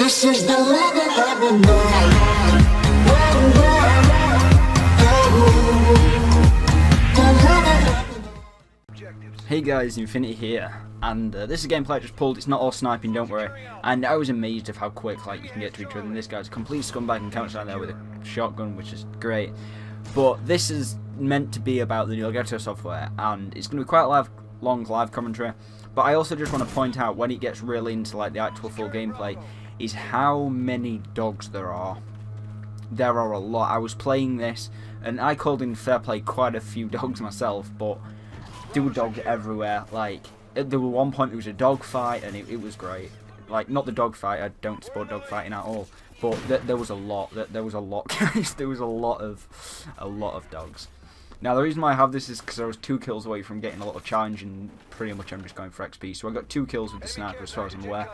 This is the rhythm of the night. Hey guys, Infiniti here, and this is a gameplay I just pulled. It's not all sniping, don't worry. And I was amazed of how quick you can get to each other. And this guy's a complete scumbag and counts out there with a shotgun, which is great. But this is meant to be about the new Elgato software, and it's going to be quite a long live commentary. But I also just want to point out, when it gets really into the actual full gameplay, is how many dogs there are. There are a lot. I was playing this, and I called in fair play quite a few dogs myself, but there were dogs everywhere. There were one point there was a dog fight, and it was great. Not the dog fight. I don't support dog fighting at all. But there was a lot. There was a lot, guys. There was a lot of dogs. Now the reason why I have this is because I was 2 kills away from getting a little challenge, and pretty much I'm just going for XP. So I got 2 kills with the sniper, as far as I'm aware.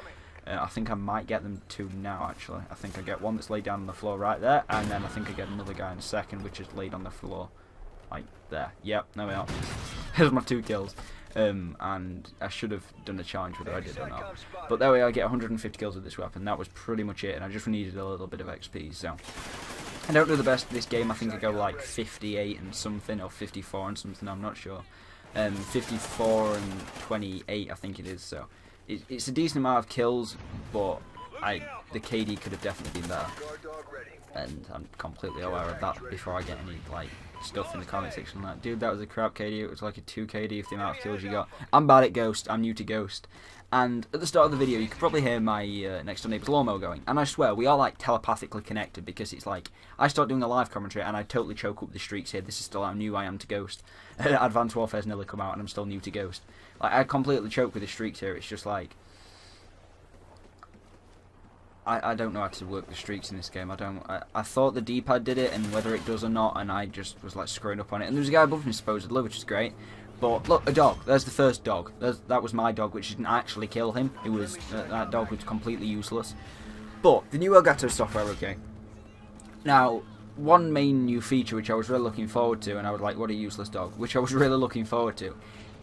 I think I might get them 2 now, actually. I think I get one that's laid down on the floor right there, and then I think I get another guy in a second, which is laid on the floor. There. Yep, there we are. Here's my 2 kills. And I should have done a challenge whether I did or not. But there we are, I get 150 kills with this weapon. That was pretty much it, and I just needed a little bit of XP, so. I don't do the best at this game. I think I go 58 and something, or 54 and something, I'm not sure. 54 and 28, I think it is, so. It's a decent amount of kills, but the KD could have definitely been better. And I'm completely aware of that before I get any stuff in the comment section dude, that was a crap KD. It was like a 2 KD for the amount of kills you got. I'm bad at Ghost. I'm new to Ghost. And at the start of the video, you could probably hear my next door neighbour's lawnmower going. And I swear, we are telepathically connected, because it's I start doing a live commentary and I totally choke up the streaks here. This is still how new I am to Ghost. Advanced Warfare's nearly come out and I'm still new to Ghost. I completely choke with the streaks here. It's just I don't know how to work the streaks in this game. I thought the D-pad did it, and whether it does or not, and I just was screwing up on it. And there's a guy above me supposedly, which is great. But look, a dog. There's the first dog. That was my dog, which didn't actually kill him. It was that dog was completely useless. But the new Elgato software, okay. Now, one main new feature which I was really looking forward to, and I was like, what a useless dog, which I was really looking forward to,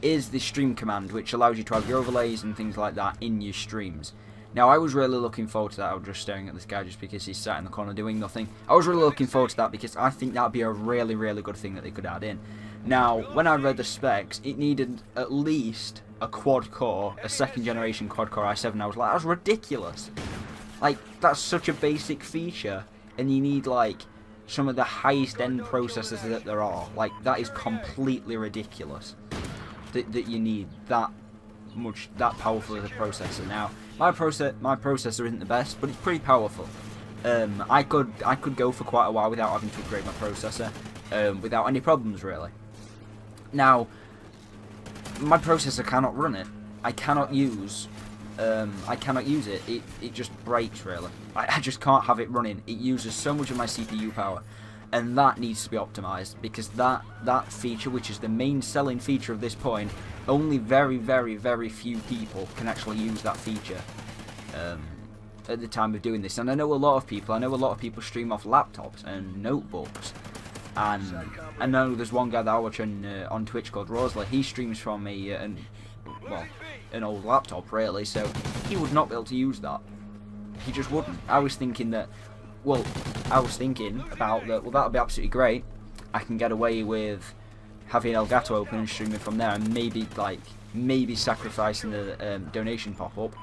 is the stream command, which allows you to have your overlays and things like that in your streams. Now, I was really looking forward to that. I was just staring at this guy just because he's sat in the corner doing nothing. I was really looking forward to that because I think that would be a really, really good thing that they could add in. Now, when I read the specs, it needed at least a quad-core, a second-generation quad-core i7. I was like, that's ridiculous. That's such a basic feature, and you need, some of the highest-end processors that there are. That is completely ridiculous that you need that powerful of a processor. Now, my processor isn't the best, but it's pretty powerful. I could go for quite a while without having to upgrade my processor, without any problems really. Now, my processor cannot run it. I cannot use it. It just breaks really. I just can't have it running. It uses so much of my CPU power, and that needs to be optimized, because that feature, which is the main selling feature of this point, only very, very, very few people can actually use that feature at the time of doing this. And I know a lot of people stream off laptops and notebooks. And I know there's one guy that I watch on Twitch called Rosley. He streams from an old laptop really, so he would not be able to use that. He just wouldn't. I was thinking about that. Well, that would be absolutely great. I can get away with having Elgato open and streaming from there, and maybe sacrificing the donation pop-up.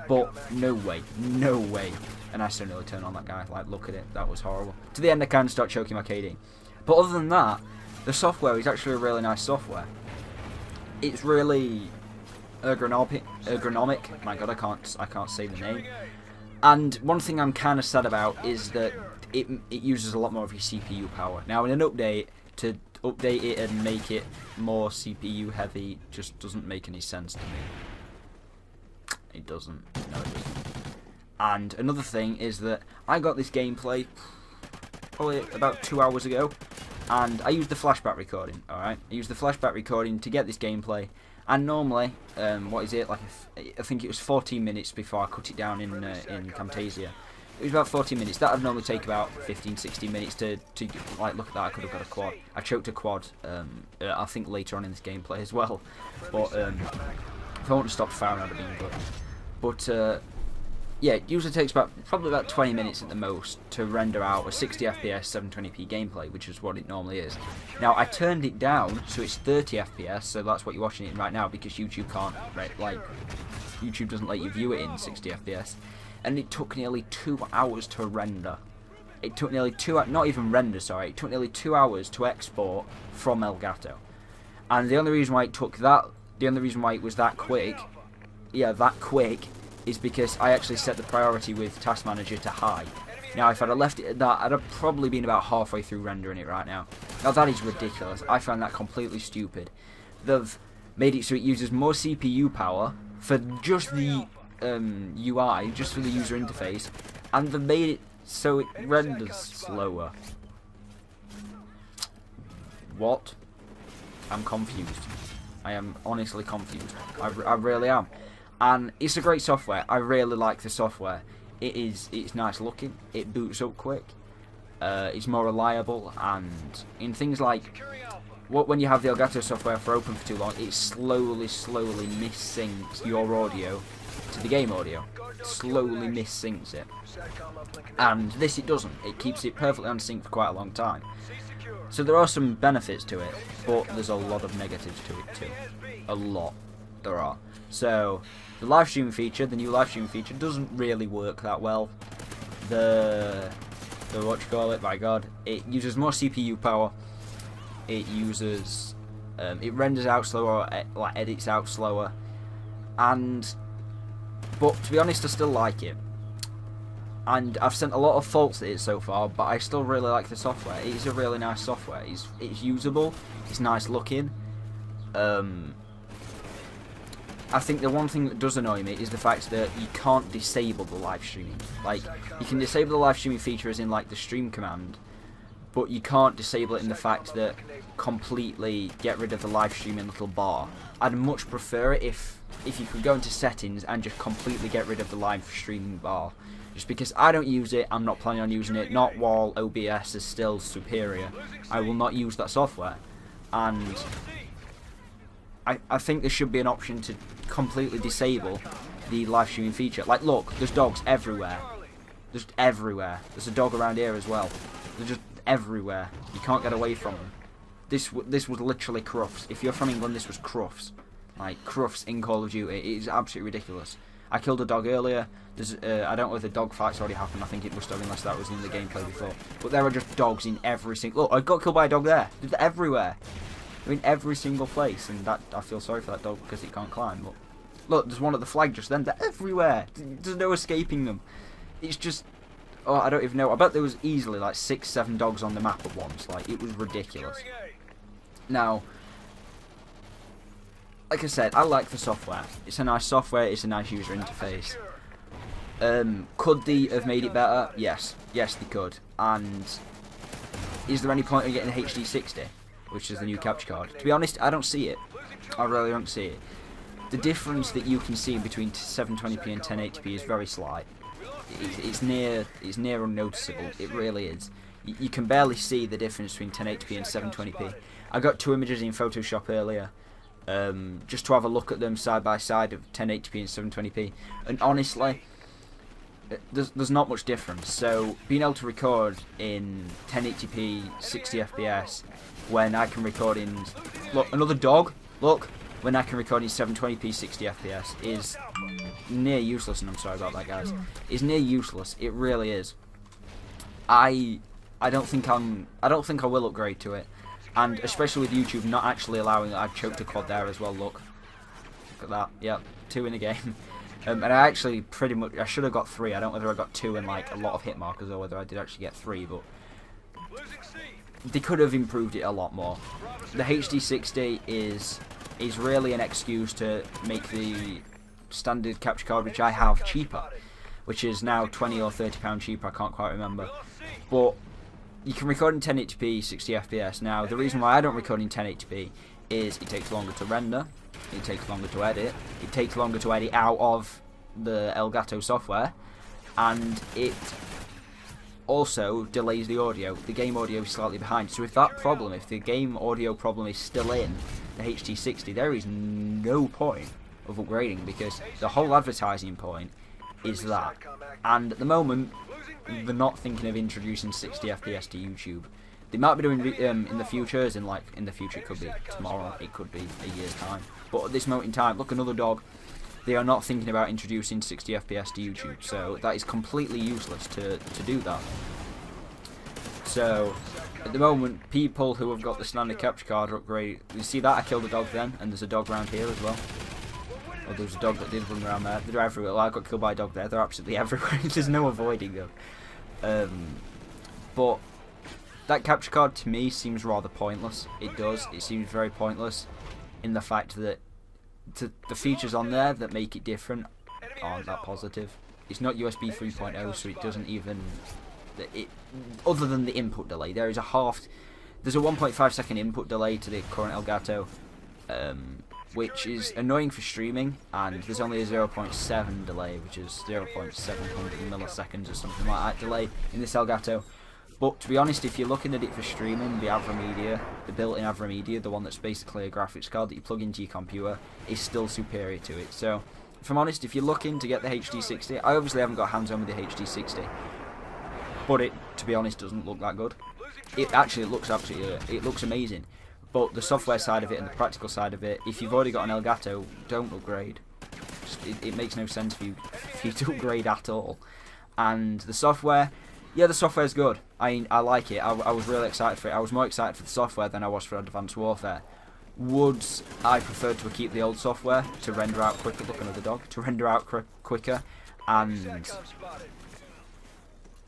But no way. And I still nearly turned on that guy. Look at it. That was horrible. To the end, I kind of start choking my KD. But other than that, the software is actually a really nice software. It's really ergonomic. My God, I can't say the name. And one thing I'm kind of sad about is that it uses a lot more of your CPU power. Now, in an update, to update it and make it more CPU heavy just doesn't make any sense to me. It doesn't. No, it doesn't. And another thing is that I got this gameplay probably about 2 hours ago, and I used the flashback recording. Alright, I used the flashback recording to get this gameplay. And normally, what is it? I think it was 14 minutes before I cut it down in Camtasia. It was about 14 minutes. That would normally take about 15-16 minutes to look at that. I could have got a quad. I choked a quad. I think later on in this gameplay as well. But if I want to stop firing, I'd have been good. But yeah, it usually takes probably about 20 minutes at the most to render out a 60 FPS 720p gameplay, which is what it normally is. Now I turned it down so it's 30 FPS, so that's what you're watching it in right now, because YouTube can't, right, like YouTube doesn't let you view it in 60 FPS, and it took nearly 2 hours to render. It took nearly not even render, sorry. It took nearly 2 hours to export from Elgato, and the only reason why it was that quick, is because I actually set the priority with Task Manager to high. Now, if I'd have left it at that, I'd have probably been about halfway through rendering it right now. Now, that is ridiculous. I found that completely stupid. They've made it so it uses more CPU power for just the UI, just for the user interface, and they've made it so it renders slower. What? I'm confused. I am honestly confused. I really am. And it's a great software. I really like the software. It's nice looking. It boots up quick. It's more reliable, and in things like when you have the Elgato software for open for too long, it slowly mis-syncs your audio to the game audio. Slowly mis-syncs it. And this it doesn't. It keeps it perfectly on sync for quite a long time. So there are some benefits to it, but there's a lot of negatives to it too. A lot. There are. So the live streaming feature, the new live streaming feature, doesn't really work that well. The what you call it, by God, it uses more CPU power. It uses, it renders out slower, like edits out slower, but to be honest, I still like it. And I've sent a lot of faults at it so far, but I still really like the software. It's a really nice software. It's usable. It's nice looking. I think the one thing that does annoy me is the fact that you can't disable the live streaming. Like, you can disable the live streaming feature as in like the stream command, but you can't disable it in the fact that completely get rid of the live streaming little bar. I'd much prefer it if you could go into settings and just completely get rid of the live streaming bar. Just because I don't use it, I'm not planning on using it, not while OBS is still superior. I will not use that software. And I think there should be an option to completely disable the live streaming feature. Like, look, there's dogs everywhere. Just everywhere. There's a dog around here as well. They're just everywhere. You can't get away from them. This was literally Crufts. If you're from England, this was Crufts. Like, Crufts in Call of Duty. It is absolutely ridiculous. I killed a dog earlier. There's I don't know if the dog fight's already happened. I think it must have, unless that was in the gameplay before. But there are just dogs in every single... Look, I got killed by a dog there. They're everywhere. They're in every single place, and that I feel sorry for that dog because it can't climb. But look, there's one at the flag just then. They're everywhere. There's no escaping them. It's just... Oh, I don't even know. I bet there was easily like 6-7 dogs on the map at once. Like, it was ridiculous. Now, like I said, I like the software. It's a nice software. It's a nice user interface. Could they have made it better? Yes. Yes, they could. And is there any point in getting a HD 60? Which is the new capture card. To be honest, I don't see it. I really don't see it. The difference that you can see between 720p and 1080p is very slight. It's near unnoticeable. It really is. You can barely see the difference between 1080p and 720p. I got two images in Photoshop earlier, just to have a look at them side by side of 1080p and 720p, and honestly, there's not much difference. So being able to record in 1080p 60 FPS when I can record in, look, another dog, look, when I can record in 720p 60 FPS is near useless. And I'm sorry about that, guys. It's near useless. It really is. I don't think I will upgrade to it, and especially with YouTube not actually allowing it. I choked a quad there as well. Look at that. Yep, 2 in the game. And I actually I should have got 3. I don't know whether I got 2 and like a lot of hit markers, or whether I did actually get 3, but they could have improved it a lot more. The HD 60 is really an excuse to make the standard capture card, which I have, cheaper, which is now £20 or £30 cheaper. I can't quite remember, but you can record in 1080p 60 FPS. Now, the reason why I don't record in 1080p is it takes longer to render, it takes longer to edit, it takes longer to edit out of the Elgato software, and it also delays the audio. The game audio is slightly behind. So if the game audio problem is still in the HD 60, there is no point of upgrading, because the whole advertising point is that. And at the moment, they're not thinking of introducing 60 FPS to YouTube. They might be doing in the future, as in like in the future, it could be tomorrow, it could be a year's time. But at this moment in time, look, another dog. They are not thinking about introducing 60 FPS to YouTube, so that is completely useless to do that. So at the moment, people who have got the standard capture card are upgraded. You see that I killed a dog then, and there's a dog around here as well. Or there's a dog that did run around there. They're everywhere. Well, I got killed by a dog there. They're absolutely everywhere. There's no avoiding them. But that capture card to me seems rather pointless. It does. It seems very pointless in the fact that the features on there that make it different aren't that positive. It's not USB 3.0, so it doesn't even... other than the input delay, there's a 1.5 second input delay to the current Elgato, which is annoying for streaming, and there's only a 0.7 delay, which is 0.700 milliseconds or something like that delay in this Elgato. But to be honest, if you're looking at it for streaming, the AVRA the built-in AVRA, the one that's basically a graphics card that you plug into your computer, is still superior to it. So, if I'm honest, if you're looking to get the HD60, I obviously haven't got hands on with the HD60, but it, to be honest, doesn't look that good. It actually looks it looks amazing. But the software side of it and the practical side of it, if you've already got an Elgato, don't upgrade. It makes no sense for you to upgrade at all. And the software, yeah, the software's good. I like it. I was really excited for it. I was more excited for the software than I was for Advanced Warfare. Would I prefer to keep the old software to render out quicker? Look, another dog. To render out quicker and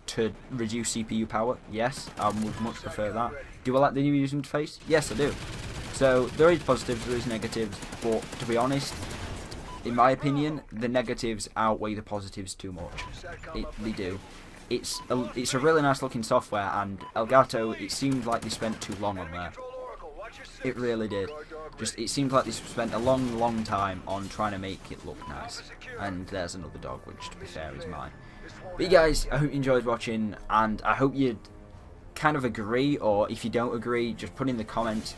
to reduce CPU power? Yes, I would much prefer that. Do I like the new user interface? Yes, I do. So there is positives, there is negatives, but to be honest, in my opinion, the negatives outweigh the positives too much. They do. It's a really nice looking software, and Elgato, it seemed like they spent too long on there. It really did. It seemed like they spent a long time on trying to make it look nice. And there's another dog, which to be fair is mine. But you guys, I hope you enjoyed watching, and I hope you kind of agree, or if you don't agree, just put in the comments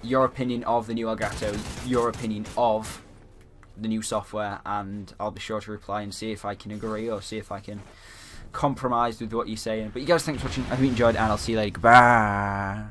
your opinion of the new Elgato, your opinion of the new software, and I'll be sure to reply and see if I can agree or see if I can compromise with what you're saying. But you guys, thanks for watching. I hope you enjoyed, and I'll see you later. Goodbye.